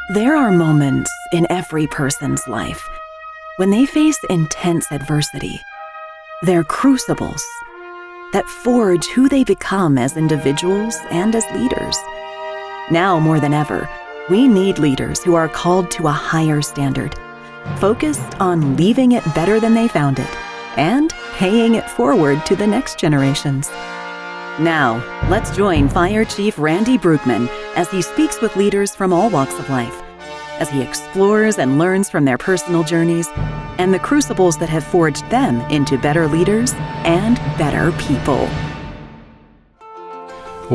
There are moments in every person's life when they face intense adversity. They're crucibles that forge who they become as individuals and as leaders. Now more than ever, we need leaders who are called to a higher standard, focused on leaving it better than they found it, and paying it forward to the next generations. Now, let's join Fire Chief Randy Brugman as he speaks with leaders from all walks of life, as he explores and learns from their personal journeys and the crucibles that have forged them into better leaders and better people.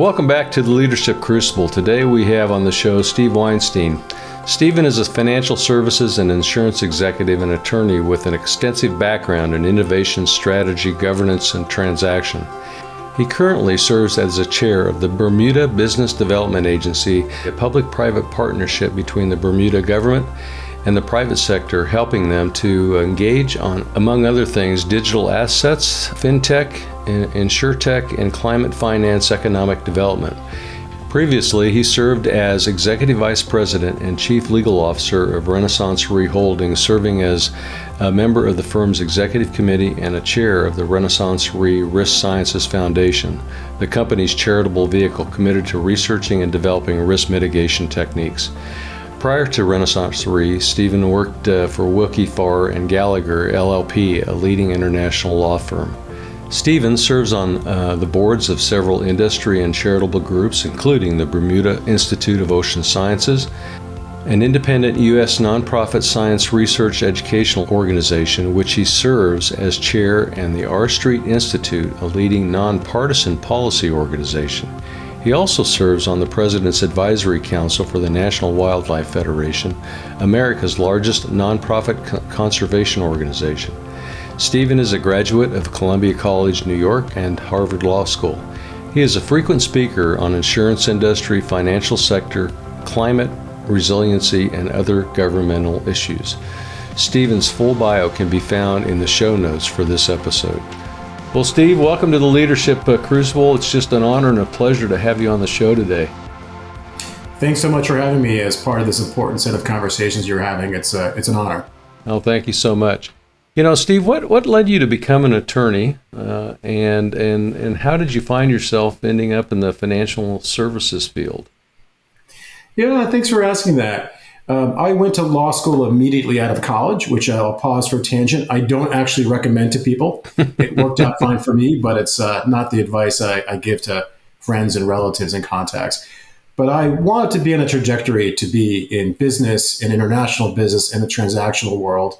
Welcome back to the Leadership Crucible. Today we have on the show Steve Weinstein. Stephen is a financial services and insurance executive and attorney with an extensive background in innovation, strategy, governance, and transaction. He currently serves as the chair of the Bermuda Business Development Agency, a public-private partnership between the Bermuda Government and the private sector, helping them to engage on, among other things, digital assets, fintech, insuretech, and climate finance economic development. Previously, he served as Executive Vice President and Chief Legal Officer of RenaissanceRe Holdings, serving as a member of the firm's executive committee and a chair of the RenaissanceRe Risk Sciences Foundation, the company's charitable vehicle committed to researching and developing risk mitigation techniques. Prior to RenaissanceRe, Stephen worked for Willkie Farr Gallagher LLP, a leading international law firm. Stephen serves on the boards of several industry and charitable groups, including the Bermuda Institute of Ocean Sciences, an independent U.S. nonprofit science research educational organization, which he serves as chair, and the R Street Institute, a leading nonpartisan policy organization. He also serves on the President's Advisory Council for the National Wildlife Federation, America's largest nonprofit conservation organization. Stephen is a graduate of Columbia College, New York, and Harvard Law School. He is a frequent speaker on insurance industry, financial sector, climate, resiliency, and other governmental issues. Stephen's full bio can be found in the show notes for this episode. Well, Steve, welcome to the Leadership Crucible. It's just an honor and a pleasure to have you on the show today. Thanks so much for having me as part of this important set of conversations you're having. It's an honor. Oh, thank you so much. You know, Steve, what led you to become an attorney, and how did you find yourself ending up in the financial services field? Yeah, thanks for asking that. I went to law school immediately out of college, which I'll pause for a tangent. I don't actually recommend to people. It worked out fine for me, but it's not the advice I give to friends and relatives and contacts. But I wanted to be on a trajectory to be in business, in international business, in the transactional world.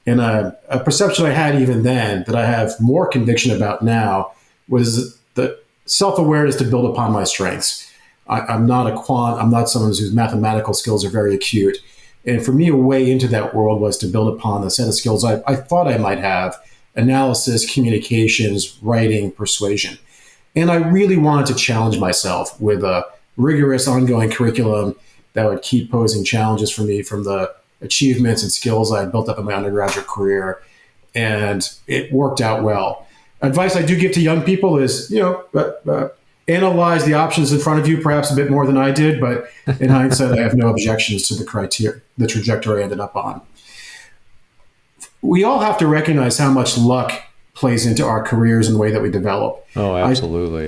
And a perception I had even then that I have more conviction about now was the self-awareness to build upon my strengths. I'm not a quant. I'm not someone whose mathematical skills are very acute. And for me, a way into that world was to build upon the set of skills I thought I might have: analysis, communications, writing, persuasion. And I really wanted to challenge myself with a rigorous ongoing curriculum that would keep posing challenges for me from the achievements and skills I had built up in my undergraduate career. And it worked out well. Advice I do give to young people is, analyze the options in front of you perhaps a bit more than I did, but in hindsight, I have no objections to the trajectory I ended up on. We all have to recognize how much luck plays into our careers and the way that we develop. Oh, absolutely.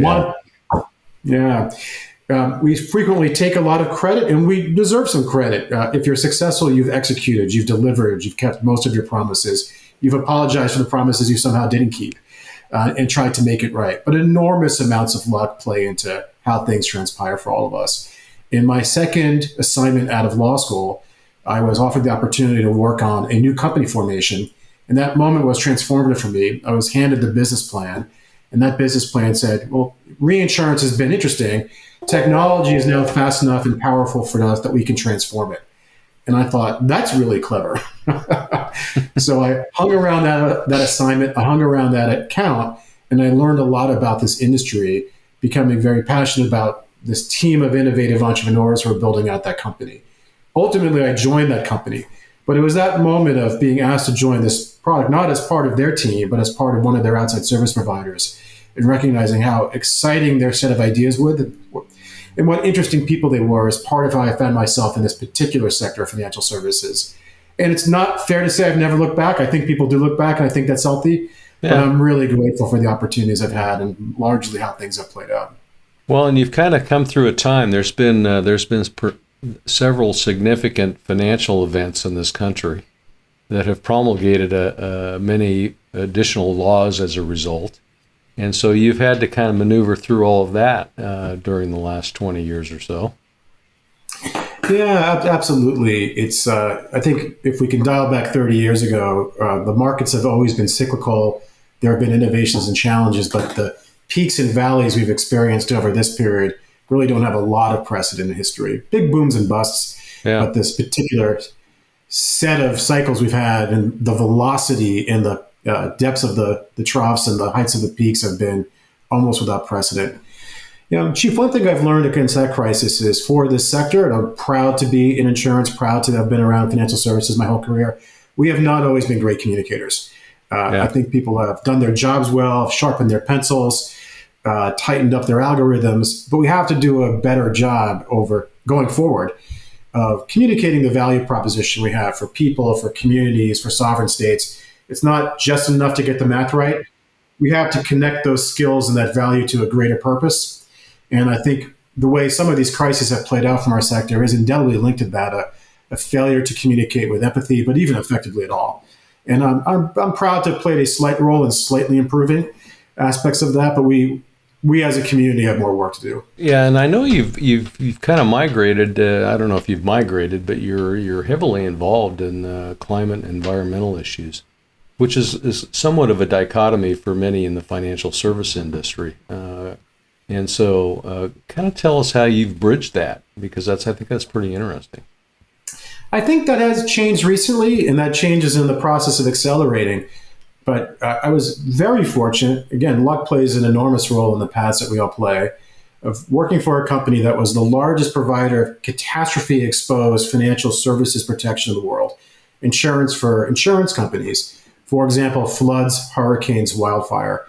We frequently take a lot of credit, and we deserve some credit. If you're successful, you've executed, you've delivered, you've kept most of your promises, you've apologized for the promises you somehow didn't keep, and tried to make it right. But enormous amounts of luck play into how things transpire for all of us. In my second assignment out of law school, I was offered the opportunity to work on a new company formation, and that moment was transformative for me. I was handed the business plan, and that business plan said, well, reinsurance has been interesting. Technology is now fast enough and powerful for us that we can transform it. And I thought, that's really clever. So I hung around that assignment, I hung around that account, and I learned a lot about this industry, becoming very passionate about this team of innovative entrepreneurs who are building out that company. Ultimately, I joined that company. But it was that moment of being asked to join this product, not as part of their team, but as part of one of their outside service providers, and recognizing how exciting their set of ideas and what interesting people they were is part of how I found myself in this particular sector of financial services. And it's not fair to say I've never looked back. I think people do look back, and I think that's healthy. Yeah. But I'm really grateful for the opportunities I've had and largely how things have played out. Well, and you've kind of come through a time. There's been several significant financial events in this country that have promulgated many additional laws as a result. And so you've had to kind of maneuver through all of that during the last 20 years or so. Yeah, absolutely. It's I think if we can dial back 30 years ago, the markets have always been cyclical. There have been innovations and challenges, but the peaks and valleys we've experienced over this period really don't have a lot of precedent in history. Big booms and busts, but this particular set of cycles we've had and the velocity and the depths of the troughs and the heights of the peaks have been almost without precedent. Chief, one thing I've learned against that crisis is for this sector, and I'm proud to be in insurance, proud to have been around financial services my whole career, we have not always been great communicators. I think people have done their jobs well, sharpened their pencils, tightened up their algorithms, but we have to do a better job over going forward of communicating the value proposition we have for people, for communities, for sovereign states. It's not just enough to get the math right. We have to connect those skills and that value to a greater purpose. And I think the way some of these crises have played out from our sector is indelibly linked to that, a failure to communicate with empathy, but even effectively at all. And I'm proud to have played a slight role in slightly improving aspects of that, but we as a community have more work to do. Yeah, and I know you've kind of migrated. I don't know if you've migrated, but you're heavily involved in climate and environmental issues, which is somewhat of a dichotomy for many in the financial service industry. And so kind of tell us how you've bridged that, because I think that's pretty interesting. I think that has changed recently, and that change is in the process of accelerating. But I was very fortunate. Again, luck plays an enormous role in the paths that we all play, of working for a company that was the largest provider of catastrophe-exposed financial services protection in the world, insurance for insurance companies. For example, floods, hurricanes, wildfire.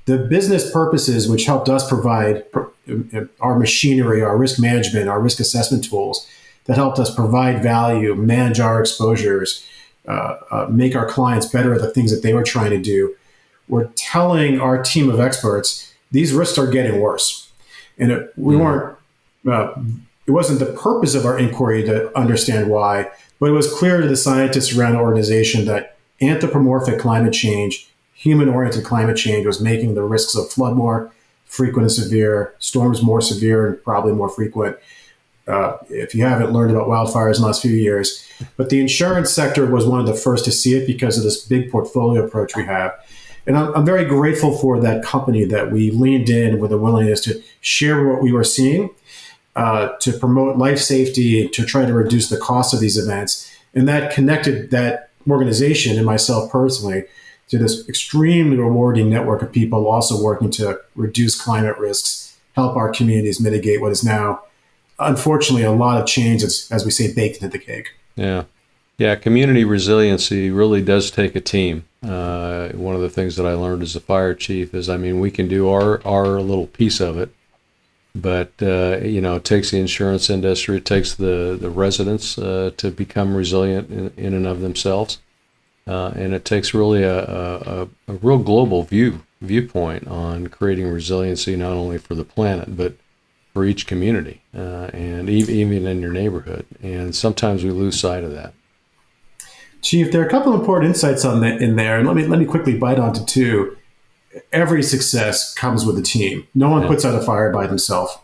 The business purposes which helped us provide our machinery, our risk management, our risk assessment tools that helped us provide value, manage our exposures, make our clients better at the things that they were trying to do. We're telling our team of experts, these risks are getting worse. And it wasn't the purpose of our inquiry to understand why, but it was clear to the scientists around the organization that anthropomorphic climate change, human-oriented climate change, was making the risks of flood more frequent and severe, storms more severe and probably more frequent. If you haven't learned about wildfires in the last few years, but the insurance sector was one of the first to see it because of this big portfolio approach we have. And I'm very grateful for that company that we leaned in with a willingness to share what we were seeing, to promote life safety, to try to reduce the cost of these events. And that connected that organization and myself personally to this extremely rewarding network of people also working to reduce climate risks, help our communities mitigate what is now, unfortunately, a lot of change, as we say, baked into the cake. Yeah, community resiliency really does take a team. One of the things that I learned as a fire chief is, we can do our little piece of it, but it takes the insurance industry, it takes the residents to become resilient in and of themselves, and it takes really a real global viewpoint on creating resiliency not only for the planet but for each community and even in your neighborhood. And sometimes we lose sight of that. Chief, there are a couple of important insights in there, and let me quickly bite onto two. Every success comes with a team. No one puts out a fire by themselves.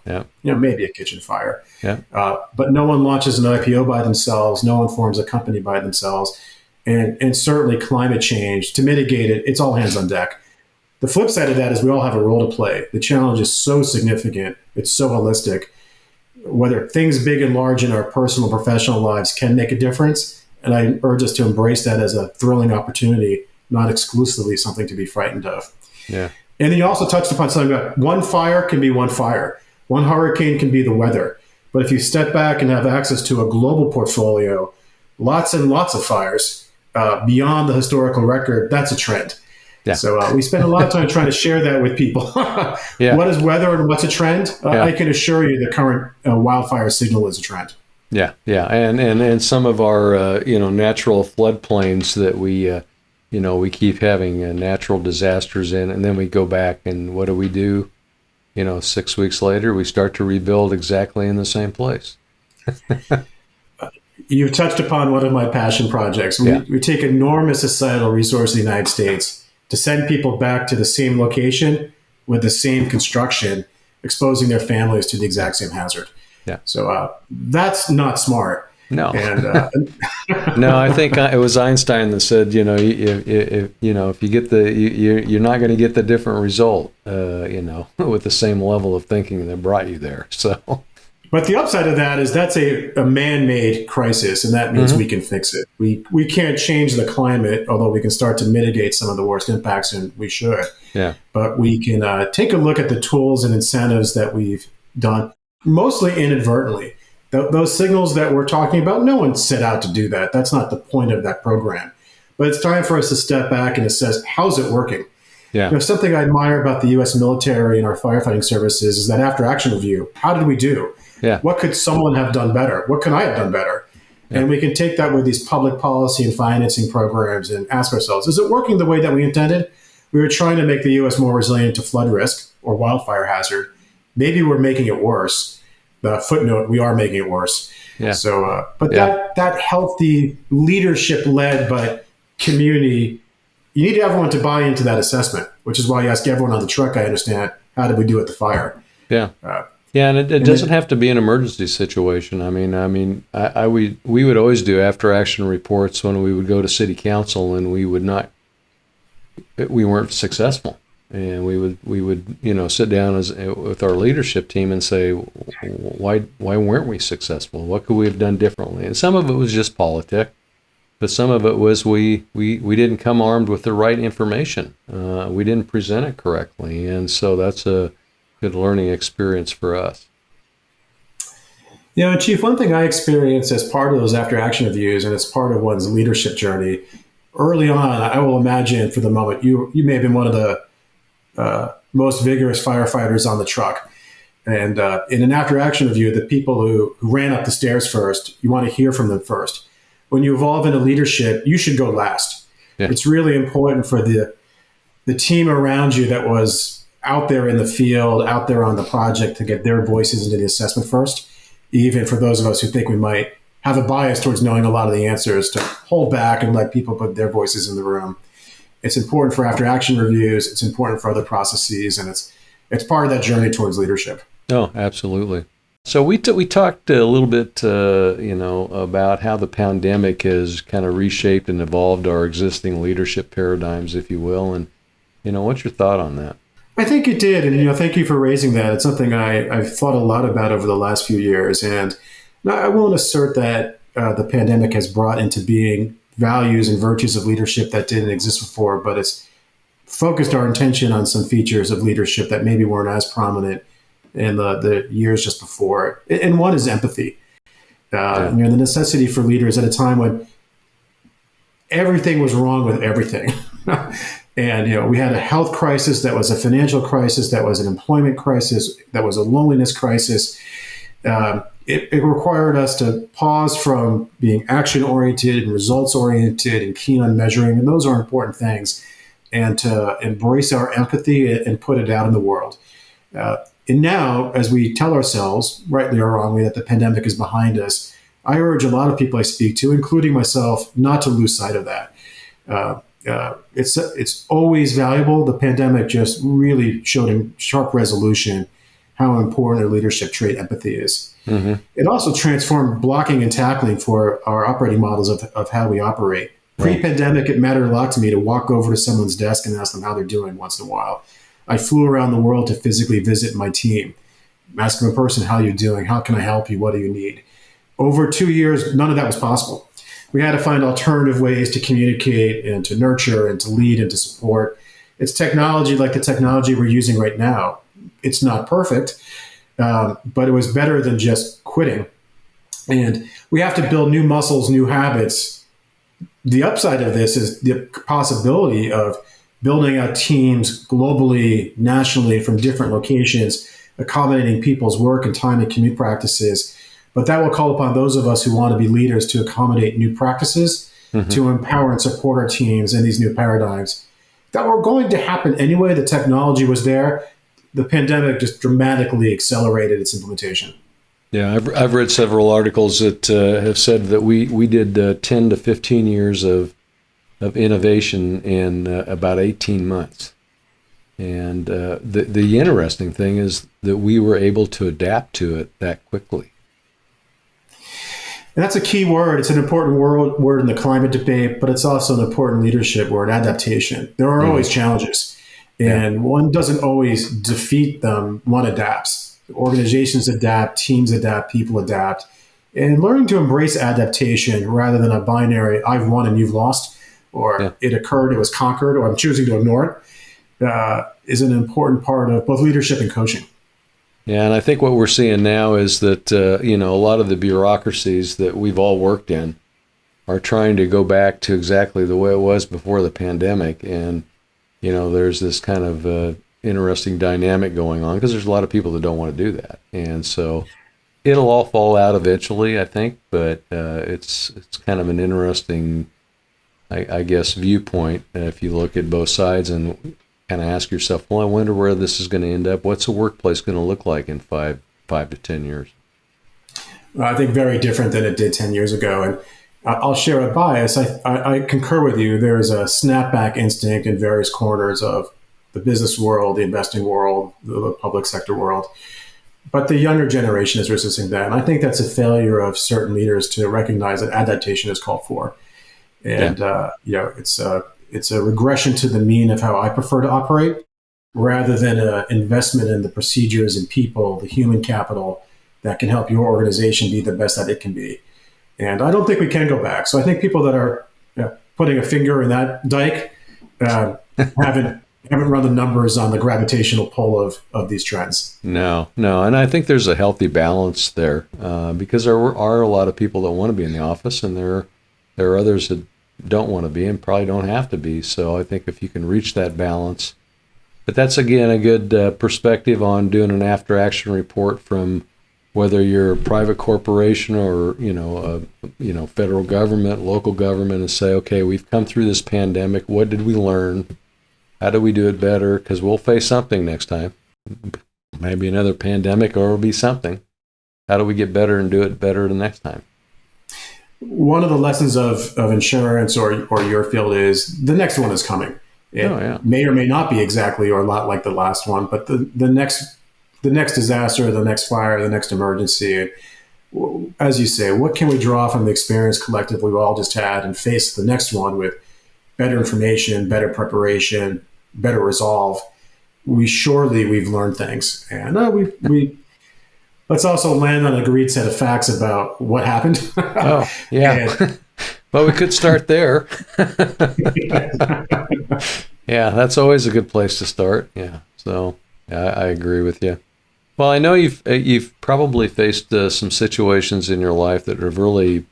Maybe a kitchen fire. But no one launches an IPO by themselves. No one forms a company by themselves. And certainly climate change, to mitigate it, it's all hands on deck. The flip side of that is we all have a role to play. The challenge is so significant. It's so holistic. Whether things big and large in our personal and professional lives can make a difference. And I urge us to embrace that as a thrilling opportunity, not exclusively something to be frightened of. And then you also touched upon something about one fire can be one fire. One hurricane can be the weather. But if you step back and have access to a global portfolio, lots and lots of fires beyond the historical record, that's a trend. Yeah. So we spend a lot of time trying to share that with people. Yeah. What is weather and what's a trend? Yeah. I can assure you the current wildfire signal is a trend. Yeah, yeah, and some of our natural floodplains that we keep having natural disasters in, and then we go back and what do? 6 weeks later we start to rebuild exactly in the same place. You've touched upon one of my passion projects. We take enormous societal resources in the United States to send people back to the same location with the same construction, exposing their families to the exact same hazard. Yeah. So that's not smart. No. And no, I think it was Einstein that said, if you get you're not going to get the different result, with the same level of thinking that brought you there. So. But the upside of that is that's a man-made crisis, and that means we can fix it. We can't change the climate, although we can start to mitigate some of the worst impacts, and we should. Yeah. But we can take a look at the tools and incentives that we've done, mostly inadvertently. Those signals that we're talking about, no one set out to do that. That's not the point of that program. But it's time for us to step back and assess, how's it working? Yeah. Something I admire about the U.S. military and our firefighting services is that after action review, how did we do? Yeah. What could someone have done better? What can I have done better? Yeah. And we can take that with these public policy and financing programs and ask ourselves, is it working the way that we intended? We were trying to make the U.S. more resilient to flood risk or wildfire hazard. Maybe we're making it worse. The footnote, we are making it worse. Yeah. So, but that healthy leadership-led but community, you need everyone to buy into that assessment, which is why you ask everyone on the truck, I understand, how did we do at the fire? Yeah. Yeah, and it doesn't have to be an emergency situation. We would always do after action reports when we would go to city council, and we weren't successful, and we would sit down with our leadership team and say, why weren't we successful? What could we have done differently? And some of it was just politics, but some of it was we didn't come armed with the right information. We didn't present it correctly, and so that's a good learning experience for us. Chief, one thing I experienced as part of those after action reviews, and it's part of one's leadership journey, early on, I will imagine for the moment, you may have been one of the most vigorous firefighters on the truck. And in an after action review, the people who ran up the stairs first, you want to hear from them first. When you evolve into leadership, you should go last. Yeah. It's really important for the team around you that was out there in the field, out there on the project, to get their voices into the assessment first, even for those of us who think we might have a bias towards knowing a lot of the answers, to hold back and let people put their voices in the room. It's important for after action reviews. It's important for other processes, and it's part of that journey towards leadership. Oh, absolutely. So we talked a little bit, about how the pandemic has kind of reshaped and evolved our existing leadership paradigms, if you will. And, what's your thought on that? I think it did. And, thank you for raising that. It's something I've thought a lot about over the last few years. And I won't assert that the pandemic has brought into being values and virtues of leadership that didn't exist before, but it's focused our attention on some features of leadership that maybe weren't as prominent in the years just before. And one is empathy. The necessity for leaders at a time when everything was wrong with everything. And, we had a health crisis, that was a financial crisis, that was an employment crisis, that was a loneliness crisis. It required us to pause from being action-oriented and results-oriented and keen on measuring, and those are important things, and to embrace our empathy and put it out in the world. And now, as we tell ourselves, rightly or wrongly, that the pandemic is behind us, I urge a lot of people I speak to, including myself, not to lose sight of that. It's always valuable. The pandemic just really showed in sharp resolution how important a leadership trait empathy is. Mm-hmm. It also transformed blocking and tackling for our operating models of how we operate. Pre-pandemic, it mattered a lot to me to walk over to someone's desk and ask them how they're doing once in a while. I flew around the world to physically visit my team, ask them in person, how you're doing, how can I help you, what do you need? Over 2 years, none of that was possible. We had to find alternative ways to communicate and to nurture and to lead and to support. It's technology like the technology we're using right now. It's not perfect, but it was better than just quitting. And we have to build new muscles, new habits. The upside of this is the possibility of building out teams globally, nationally, from different locations, accommodating people's work and time and commute practices. But that will call upon those of us who want to be leaders to accommodate new practices, to empower and support our teams in these new paradigms that were going to happen anyway. The technology was there. The pandemic just dramatically accelerated its implementation. Yeah, I've read several articles that have said that we did 10 to 15 years of innovation in about 18 months. And the interesting thing is that we were able to adapt to it that quickly. And that's a key word. It's an important word in the climate debate, but it's also an important leadership word, adaptation. There are always challenges, and one doesn't always defeat them. One adapts. Organizations adapt, teams adapt, people adapt. And learning to embrace adaptation rather than a binary, I've won and you've lost, or it occurred, it was conquered, or I'm choosing to ignore it, is an important part of both leadership and coaching. Yeah, and I think what we're seeing now is that, a lot of the bureaucracies that we've all worked in are trying to go back to exactly the way it was before the pandemic. And, there's this kind of interesting dynamic going on because there's a lot of people that don't want to do that. And so it'll all fall out eventually, I think, but it's kind of an interesting, I guess, viewpoint if you look at both sides and kind of ask yourself, well, I wonder where this is going to end up. What's the workplace going to look like in 5 to 10 years? I think very different than it did 10 years ago. And I'll share a bias. I concur with you. There's a snapback instinct in various corners of the business world, the investing world, the public sector world. But the younger generation is resisting that. And I think that's a failure of certain leaders to recognize that adaptation is called for. And, it's a regression to the mean of how I prefer to operate rather than an investment in the procedures and people, the human capital that can help your organization be the best that it can be. And I don't think we can go back. So I think people that are putting a finger in that dike haven't run the numbers on the gravitational pull of these trends. No. And I think there's a healthy balance there because there are a lot of people that want to be in the office, and there are others that don't want to be and probably don't have to be. So I think if you can reach that balance, but that's again a good perspective on doing an after action report from whether you're a private corporation or federal government, local government, and say, okay, we've come through this pandemic. What did we learn? How do we do it better? Because we'll face something next time, maybe another pandemic, or it'll be something. How do we get better and do it better the next time? One of the lessons of insurance or your field is the next one is coming. It may or may not be exactly or a lot like the last one, but the next disaster, the next fire, the next emergency, as you say, what can we draw from the experience collectively we've all just had and face the next one with better information, better preparation, better resolve? We've learned things, and we let's also land on an agreed set of facts about what happened. Oh, yeah. Well, we could start there. Yeah, that's always a good place to start. Yeah. So I agree with you. Well, I know you've probably faced some situations in your life that have really,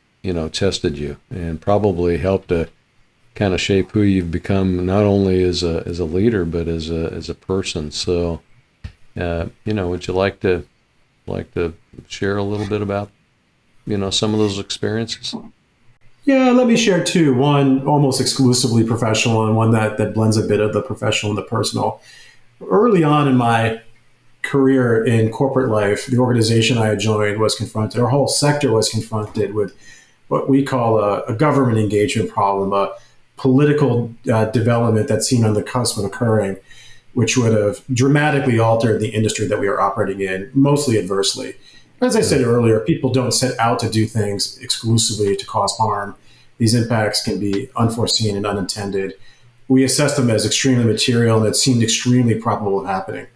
tested you and probably helped to kind of shape who you've become, not only as a leader, but as a person. So, would you like to share a little bit about, some of those experiences? Yeah, let me share two. One almost exclusively professional and one that blends a bit of the professional and the personal. Early on in my career in corporate life, the organization I had joined was confronted, our whole sector was confronted with what we call a government engagement problem, a political development that seemed on the cusp of occurring, which would have dramatically altered the industry that we are operating in, mostly adversely. As I said earlier, people don't set out to do things exclusively to cause harm. These impacts can be unforeseen and unintended. We assessed them as extremely material, and it seemed extremely probable of happening.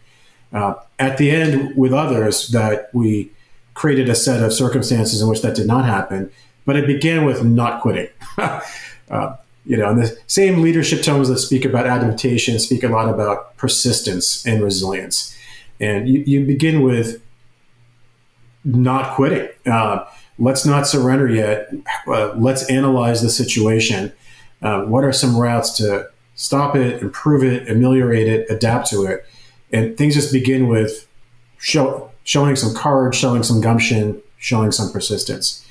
At the end, with others, that we created a set of circumstances in which that did not happen, but it began with not quitting. And the same leadership tones that speak about adaptation speak a lot about persistence and resilience. And you begin with not quitting. Let's not surrender yet. Let's analyze the situation. What are some routes to stop it, improve it, ameliorate it, adapt to it. And things just begin with showing some courage, showing some gumption, showing some persistence.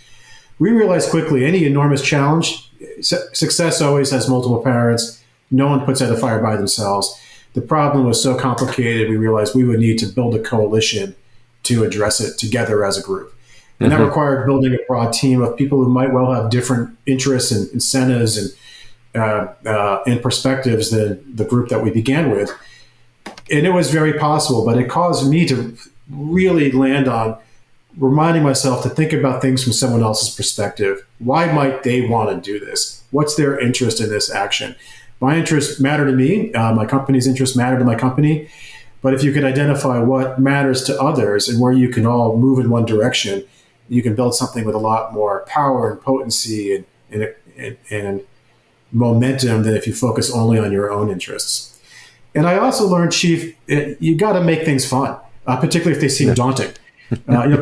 We realized quickly any enormous challenge, success always has multiple parents. No one puts out a fire by themselves. The problem was so complicated, we realized we would need to build a coalition to address it together as a group. And that required building a broad team of people who might well have different interests and incentives and perspectives than the group that we began with. And it was very possible, but it caused me to really land on reminding myself to think about things from someone else's perspective. Why might they want to do this? What's their interest in this action? My interests matter to me. My company's interests matter to my company. But if you can identify what matters to others and where you can all move in one direction, you can build something with a lot more power and potency and momentum than if you focus only on your own interests. And I also learned, Chief, you got to make things fun, particularly if they seem daunting.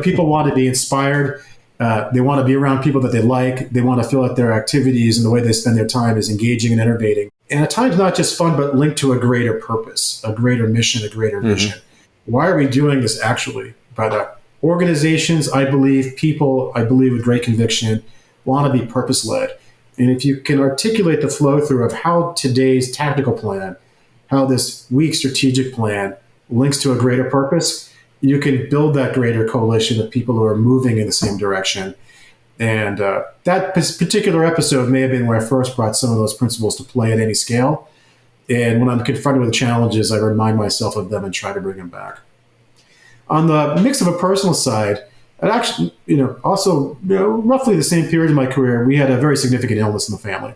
People want to be inspired. They want to be around people that they like. They want to feel like their activities and the way they spend their time is engaging and innovating. And at times, not just fun, but linked to a greater purpose, a greater mission, a greater vision. Why are we doing this actually? But organizations, I believe, people, I believe with great conviction, want to be purpose-led. And if you can articulate the flow through of how today's tactical plan, how this week's strategic plan links to a greater purpose, you can build that greater coalition of people who are moving in the same direction. And that particular episode may have been where I first brought some of those principles to play at any scale. And when I'm confronted with challenges, I remind myself of them and try to bring them back. On the mix of a personal side, it actually, also, roughly the same period in my career, we had a very significant illness in the family.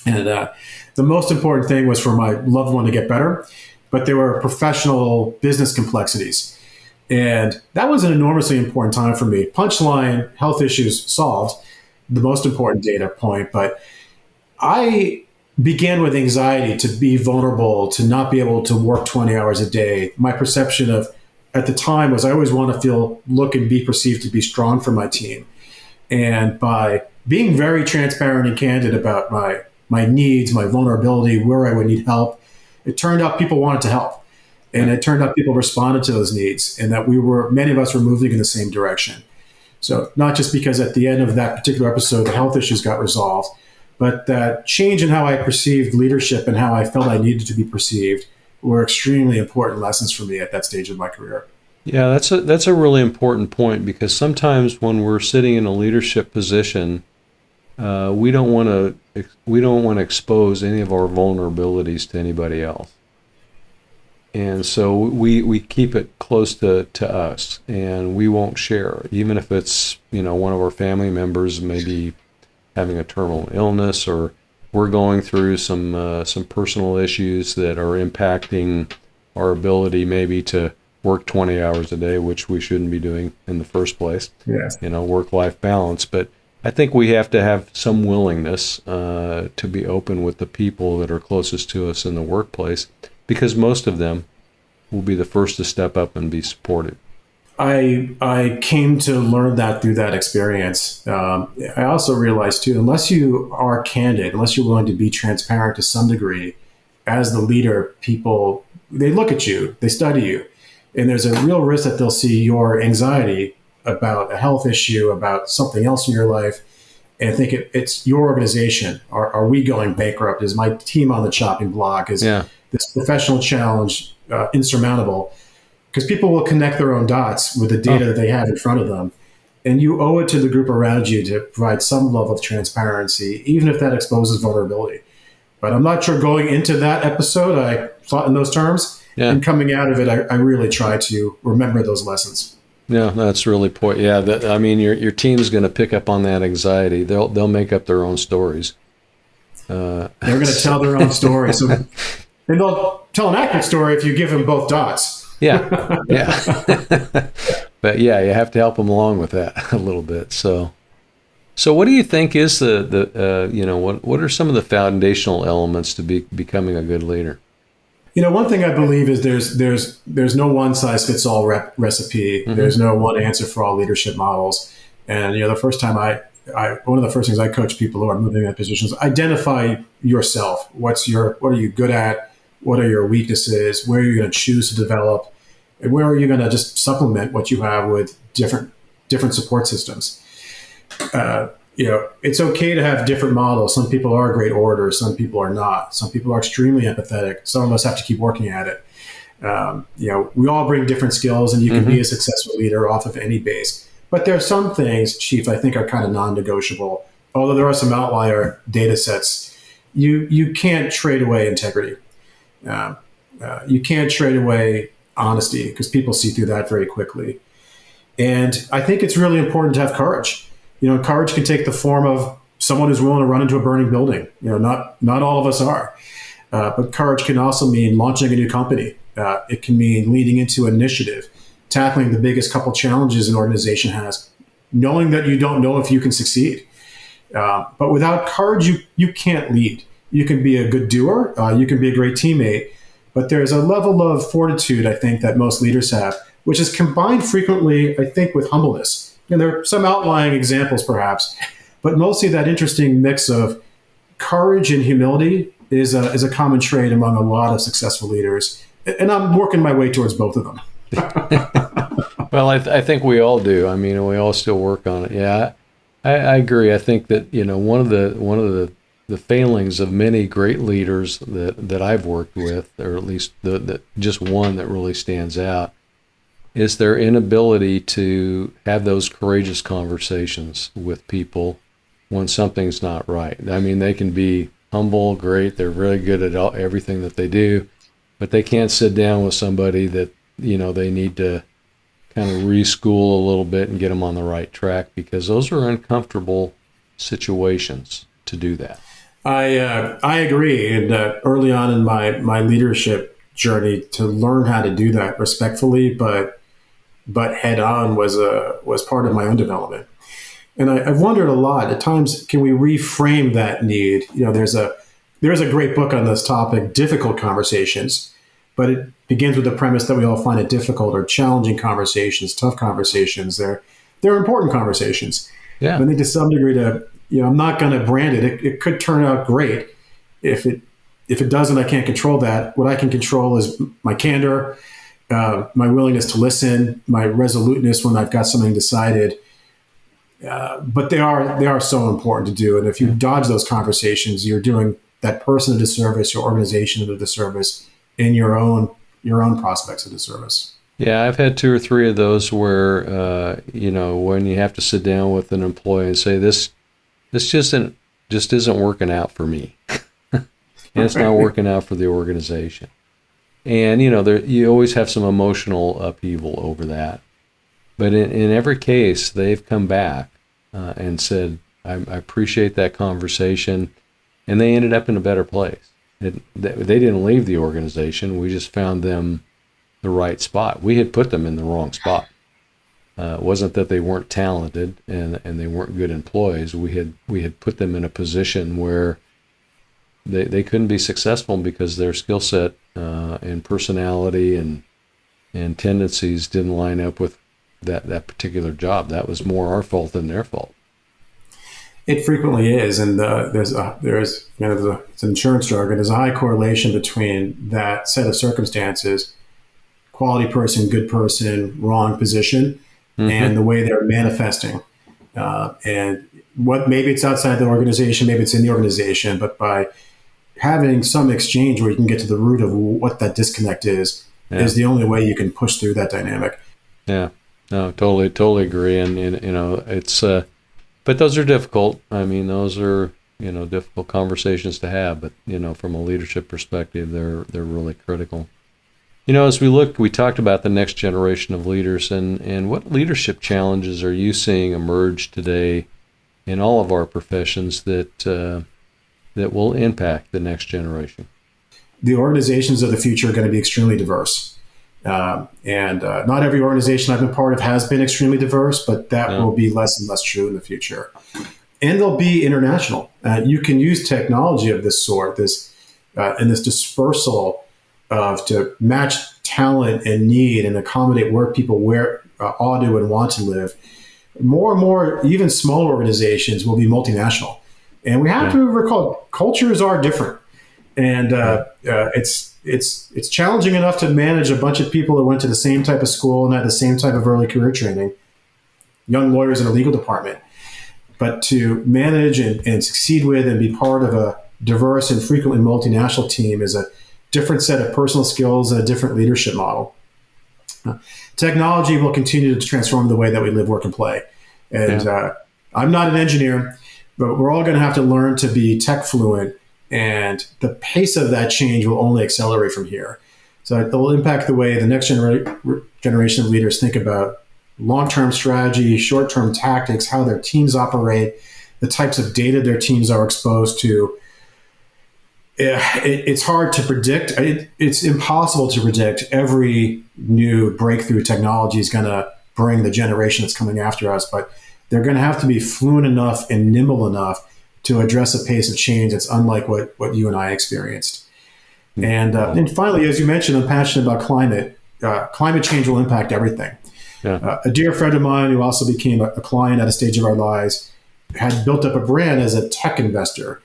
And the most important thing was for my loved one to get better, but there were professional business complexities. And that was an enormously important time for me. Punchline, health issues solved, the most important data point. But I began with anxiety to be vulnerable, to not be able to work 20 hours a day. My perception of, at the time, was I always want to look and be perceived to be strong for my team. And by being very transparent and candid about my needs, my vulnerability, where I would need help, it turned out people wanted to help. And it turned out people responded to those needs and that many of us were moving in the same direction. So not just because at the end of that particular episode, the health issues got resolved, but that change in how I perceived leadership and how I felt I needed to be perceived were extremely important lessons for me at that stage of my career. Yeah, that's a really important point, because sometimes when we're sitting in a leadership position, we don't want to expose any of our vulnerabilities to anybody else. And so we keep it close to us, and we won't share, even if it's, one of our family members maybe having a terminal illness, or we're going through some personal issues that are impacting our ability maybe to work 20 hours a day, which we shouldn't be doing in the first place. Yes. Work-life balance. But I think we have to have some willingness to be open with the people that are closest to us in the workplace, because most of them will be the first to step up and be supportive. I came to learn that through that experience. I also realized too, unless you are candid, unless you're willing to be transparent to some degree, as the leader, people, they look at you, they study you, and there's a real risk that they'll see your anxiety about a health issue, about something else in your life, and think it's your organization. Are we going bankrupt? Is my team on the chopping block? Is this professional challenge insurmountable? Because people will connect their own dots with the data that they have in front of them. And you owe it to the group around you to provide some level of transparency, even if that exposes vulnerability. But I'm not sure going into that episode, I thought in those terms. Yeah. And coming out of it, I really try to remember those lessons. Yeah, that's really point. Yeah, your team's going to pick up on that anxiety. They'll make up their own stories. They're going to tell their own story. So, and they'll tell an accurate story if you give them both dots. Yeah. But yeah, you have to help them along with that a little bit. So what do you think is what are some of the foundational elements to becoming a good leader? One thing I believe is there's no one size fits all recipe. Mm-hmm. There's no one answer for all leadership models. And the first time I one of the first things I coach people who are moving in positions: identify yourself. What are you good at? What are your weaknesses? Where are you going to choose to develop? And where are you going to just supplement what you have with different support systems? It's okay to have different models. Some people are great orators. Some people are not. Some people are extremely empathetic. Some of us have to keep working at it. We all bring different skills, and you can be a successful leader off of any base. But there are some things, Chief, I think are kind of non-negotiable. Although there are some outlier data sets, you can't trade away integrity. You can't trade away honesty, because people see through that very quickly. And I think it's really important to have courage. Courage can take the form of someone who's willing to run into a burning building. Not all of us are. But courage can also mean launching a new company. It can mean leading into an initiative, tackling the biggest couple challenges an organization has, knowing that you don't know if you can succeed. But without courage, you can't lead. You can be a good doer. You can be a great teammate. But there's a level of fortitude, I think, that most leaders have, which is combined frequently, I think, with humbleness. And there are some outlying examples, perhaps, but mostly that interesting mix of courage and humility is a common trait among a lot of successful leaders. And I'm working my way towards both of them. Well, I think we all do. I mean, we all still work on it. Yeah, I agree. I think that one of the failings of many great leaders that I've worked with, or at least the just one that really stands out, is their inability to have those courageous conversations with people when something's not right. I mean, they can be humble, great, they're really good at everything that they do, but they can't sit down with somebody that they need to kind of reschool a little bit and get them on the right track, because those are uncomfortable situations to do that. I agree. And early on in my leadership journey, to learn how to do that respectfully, but head on was part of my own development. And I've wondered a lot at times, can we reframe that need? There's a great book on this topic, Difficult Conversations, but it begins with the premise that we all find it difficult, or challenging conversations, tough conversations. They're important conversations. Yeah. I think to some degree, I'm not going to brand it. It could turn out great. If it doesn't, I can't control that. What I can control is my candor, my willingness to listen, my resoluteness when I've got something decided. But they are so important to do. And if you dodge those conversations, you're doing that person a disservice, your organization a disservice, and your own prospects a disservice. Yeah, I've had 2 or 3 of those where when you have to sit down with an employee and say, this just isn't working out for me, and it's not working out for the organization. And you always have some emotional upheaval over that. But in every case, they've come back and said, I appreciate that conversation, and they ended up in a better place. They didn't leave the organization. We just found them the right spot. We had put them in the wrong spot. It wasn't that they weren't talented and they weren't good employees. We had put them in a position where they couldn't be successful because their skill set and personality and tendencies didn't line up with that particular job. That was more our fault than their fault. It frequently is, and there's it's insurance jargon. There's a high correlation between that set of circumstances, quality person, good person, wrong position, and the way they're manifesting. And maybe it's outside the organization, maybe it's in the organization, but by having some exchange where you can get to the root of what that disconnect is the only way you can push through that dynamic. Yeah. No, totally agree. And it's, but those are difficult. I mean, those are, difficult conversations to have, but, from a leadership perspective, they're really critical. As we talked about the next generation of leaders, and what leadership challenges are you seeing emerge today in all of our professions that will impact the next generation? The organizations of the future are going to be extremely diverse. And not every organization I've been part of has been extremely diverse, but that will be less and less true in the future. And they'll be international. You can use technology of this sort, and this dispersal to match talent and need and accommodate where people ought to and want to live. more and more, even smaller organizations will be multinational. And we have to recall cultures are different. And it's challenging enough to manage a bunch of people that went to the same type of school and had the same type of early career training, young lawyers in a legal department. But to manage and succeed with and be part of a diverse and frequently multinational team is a different set of personal skills and a different leadership model. Technology will continue to transform the way that we live, work, and play. And I'm not an engineer, but we're all going to have to learn to be tech fluent, and the pace of that change will only accelerate from here. So it will impact the way the next generation of leaders think about long-term strategy, short-term tactics, how their teams operate, the types of data their teams are exposed to. It's hard to predict. It's impossible to predict. Every new breakthrough technology is going to bring the generation that's coming after us, but they're going to have to be fluent enough and nimble enough to address a pace of change that's unlike what you and I experienced. And finally, as you mentioned, I'm passionate about climate. Climate change will impact everything. Yeah. A dear friend of mine who also became a client at a stage of our lives had built up a brand as a tech investor.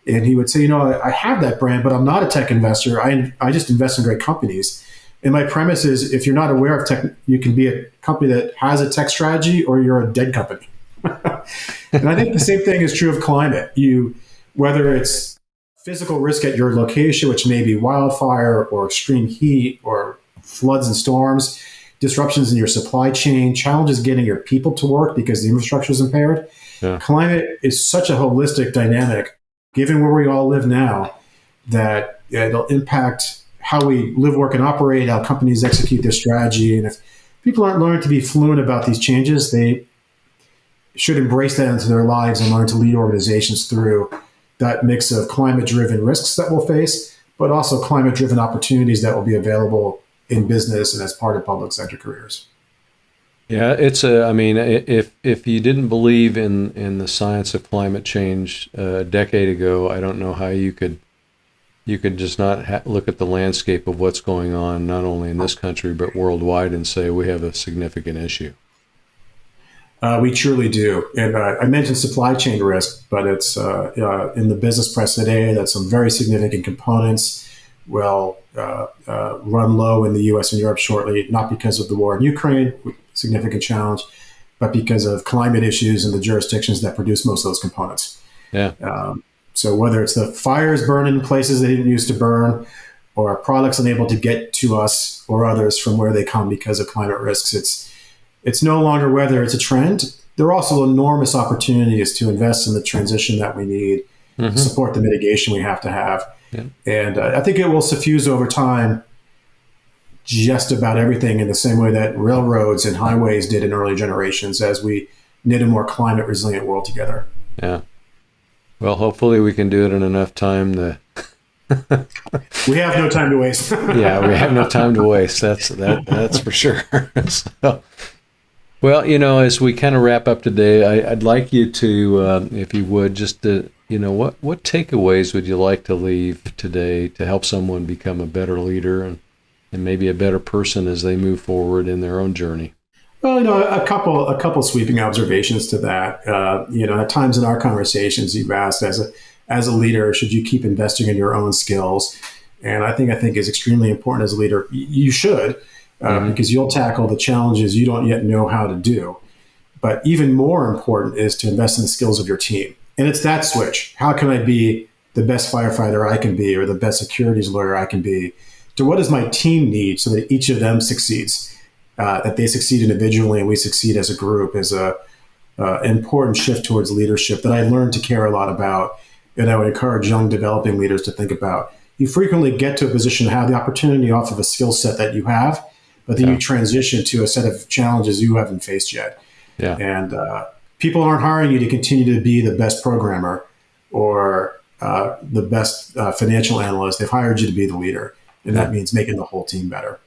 And he would say, I have that brand, but I'm not a tech investor. I just invest in great companies. And my premise is, if you're not aware of tech, you can be a company that has a tech strategy, or you're a dead company. And I think the same thing is true of climate. Whether it's physical risk at your location, which may be wildfire or extreme heat or floods and storms, disruptions in your supply chain, challenges getting your people to work because the infrastructure is impaired. Yeah. Climate is such a holistic dynamic, given where we all live now, that it'll impact how we live, work, and operate, how companies execute their strategy. And if people aren't learning to be fluent about these changes, they should embrace that into their lives and learn to lead organizations through that mix of climate-driven risks that we'll face, but also climate-driven opportunities that will be available in business and as part of public sector careers. Yeah, if you didn't believe in the science of climate change a decade ago, I don't know how you could just not look at the landscape of what's going on, not only in this country, but worldwide, and say we have a significant issue. We truly do. And I mentioned supply chain risk, but it's in the business press today that some very significant components will run low in the U.S. and Europe shortly, not because of the war in Ukraine, significant challenge, but because of climate issues in the jurisdictions that produce most of those components. Yeah. So whether it's the fires burning in places they didn't used to burn, or products unable to get to us or others from where they come because of climate risks, it's no longer whether it's a trend. There are also enormous opportunities to invest in the transition that we need, to support the mitigation we have to have. Yeah. And I think it will suffuse over time just about everything in the same way that railroads and highways did in early generations, as we knit a more climate resilient world together. Yeah. Well, hopefully we can do it in enough time to... We have no time to waste. Yeah, we have no time to waste. That's for sure. So, well, as we kind of wrap up today, I'd like you to, if you would, just to, what takeaways would you like to leave today to help someone become a better leader and maybe a better person as they move forward in their own journey? Well, a couple sweeping observations to that. At times in our conversations, you've asked, as a leader, should you keep investing in your own skills? And I think is extremely important as a leader. You should, because you'll tackle the challenges you don't yet know how to do. But even more important is to invest in the skills of your team. And it's that switch. How can I be the best firefighter I can be, or the best securities lawyer I can be, to what does my team need so that each of them succeeds, that they succeed individually and we succeed as a group, is an important shift towards leadership that I learned to care a lot about. And I would encourage young developing leaders to think about. You frequently get to a position to have the opportunity off of a skill set that you have, but then you transition to a set of challenges you haven't faced yet. Yeah. And people aren't hiring you to continue to be the best programmer or the best financial analyst. They've hired you to be the leader. And that means making the whole team better.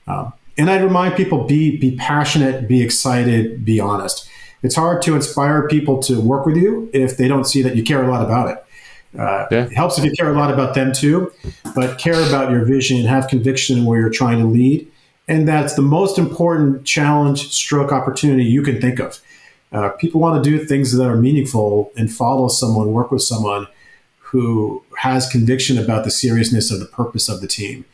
And I'd remind people, be passionate, be excited, be honest. It's hard to inspire people to work with you if they don't see that you care a lot about it. It helps if you care a lot about them too, but care about your vision and have conviction in where you're trying to lead. And that's the most important challenge, stroke, opportunity you can think of. People want to do things that are meaningful and follow someone, work with someone who has conviction about the seriousness of the purpose of the team.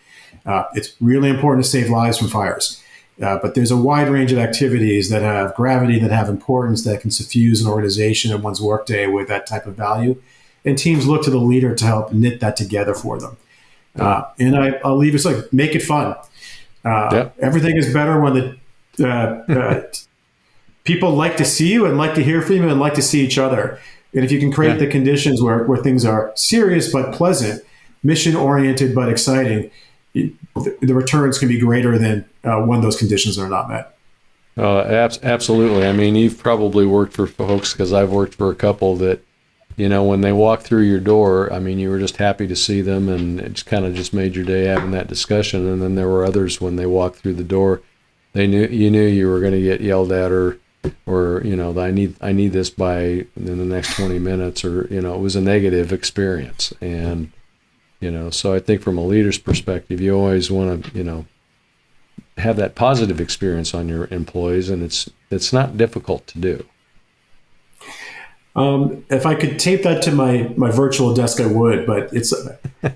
It's really important to save lives from fires. But there's a wide range of activities that have gravity, that have importance, that can suffuse an organization and one's workday with that type of value. And teams look to the leader to help knit that together for them. And I'll leave it like, make it fun. Everything is better when the people like to see you and like to hear from you and like to see each other. And if you can create the conditions where things are serious but pleasant, mission-oriented but exciting, the returns can be greater than when those conditions are not met. Absolutely. I mean, you've probably worked for folks, because I've worked for a couple that, when they walk through your door, I mean, you were just happy to see them, and it kind of just made your day having that discussion. And then there were others, when they walked through the door, you knew you were going to get yelled at, or I need this by in the next 20 minutes, or it was a negative experience. And so I think from a leader's perspective, you always want to have that positive experience on your employees, and it's not difficult to do. If I could tape that to my virtual desk, I would. But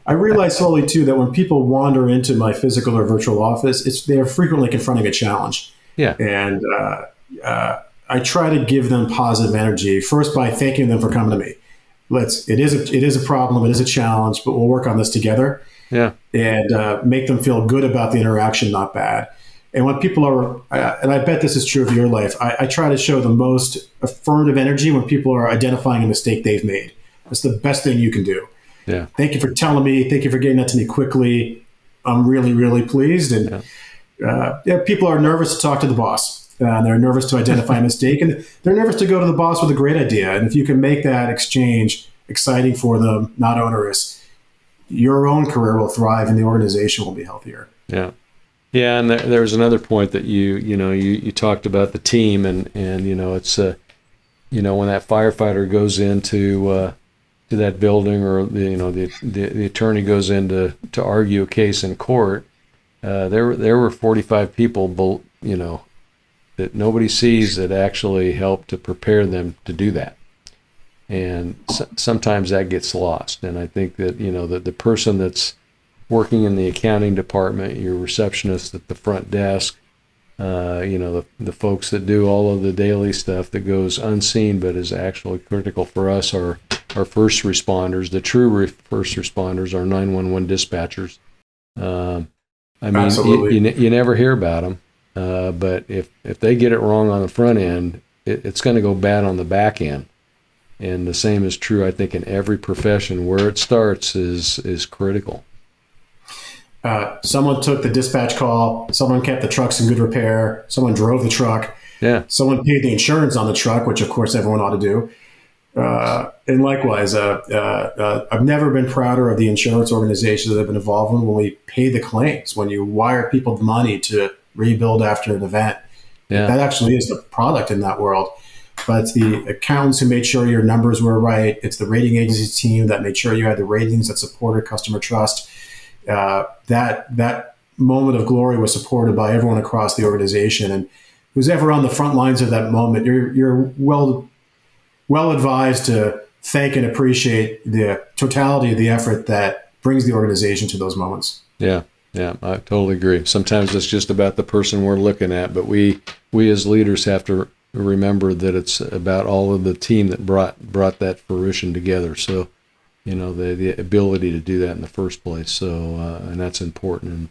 I realize slowly too that when people wander into my physical or virtual office, they're frequently confronting a challenge. Yeah. And I try to give them positive energy first by thanking them for coming to me. It is a problem, it is a challenge, but we'll work on this together. Yeah. And make them feel good about the interaction, not bad. And when people are, and I bet this is true of your life, I try to show the most affirmative energy when people are identifying a mistake they've made. That's the best thing you can do. Yeah. Thank you for telling me. Thank you for getting that to me quickly. I'm really, really pleased. And people are nervous to talk to the boss. They're nervous to identify a mistake, and they're nervous to go to the boss with a great idea. And if you can make that exchange exciting for them, not onerous, your own career will thrive and the organization will be healthier. Yeah. Yeah, and there was another point that you talked about the team, and it's when that firefighter goes into to that building, or the attorney goes in to argue a case in court, there were 45 people that nobody sees that actually help to prepare them to do that, and sometimes that gets lost. And I think that that the person that's working in the accounting department, your receptionist at the front desk, the folks that do all of the daily stuff that goes unseen but is actually critical for us are our first responders. The true first responders are 911 dispatchers. You never hear about them, but if they get it wrong on the front end, it's going to go bad on the back end. And the same is true, I think, in every profession. Where it starts is critical. Someone took the dispatch call. Someone kept the trucks in good repair. Someone drove the truck. Yeah. Someone paid the insurance on the truck, which of course everyone ought to do. And likewise, I've never been prouder of the insurance organizations that I've been involved in when we pay the claims, when you wire people the money to rebuild after an event. Yeah. That actually is the product in that world. But it's the accountants who made sure your numbers were right. It's the rating agency team that made sure you had the ratings that supported customer trust. That moment of glory was supported by everyone across the organization, and who's ever on the front lines of that moment, you're well advised to thank and appreciate the totality of the effort that brings the organization to those moments. Yeah, I totally agree. Sometimes it's just about the person we're looking at, but we as leaders have to remember that it's about all of the team that brought that fruition together. So, the ability to do that in the first place. So, and that's important.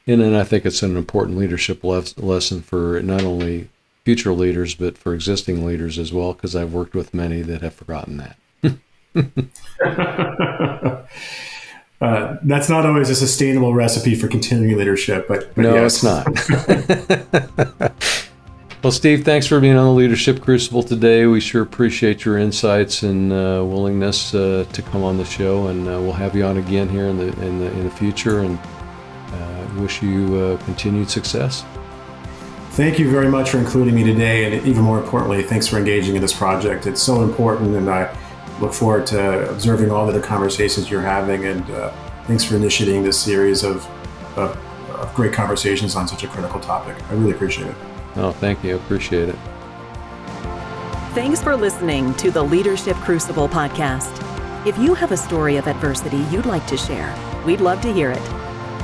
And then I think it's an important leadership lesson for not only future leaders, but for existing leaders as well, because I've worked with many that have forgotten that. That's not always a sustainable recipe for continuing leadership, but no, yes. It's not. Well, Steve, thanks for being on the Leadership Crucible today. We sure appreciate your insights and willingness to come on the show, and we'll have you on again here in the future. And wish you continued success. Thank you very much for including me today, and even more importantly, thanks for engaging in this project. It's so important, and I look forward to observing all the other conversations you're having. And thanks for initiating this series of great conversations on such a critical topic. I really appreciate it. Oh, thank you. Appreciate it. Thanks for listening to the Leadership Crucible podcast. If you have a story of adversity you'd like to share, we'd love to hear it.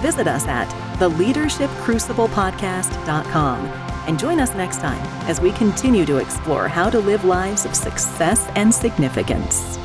Visit us at theleadershipcruciblepodcast.com and join us next time as we continue to explore how to live lives of success and significance.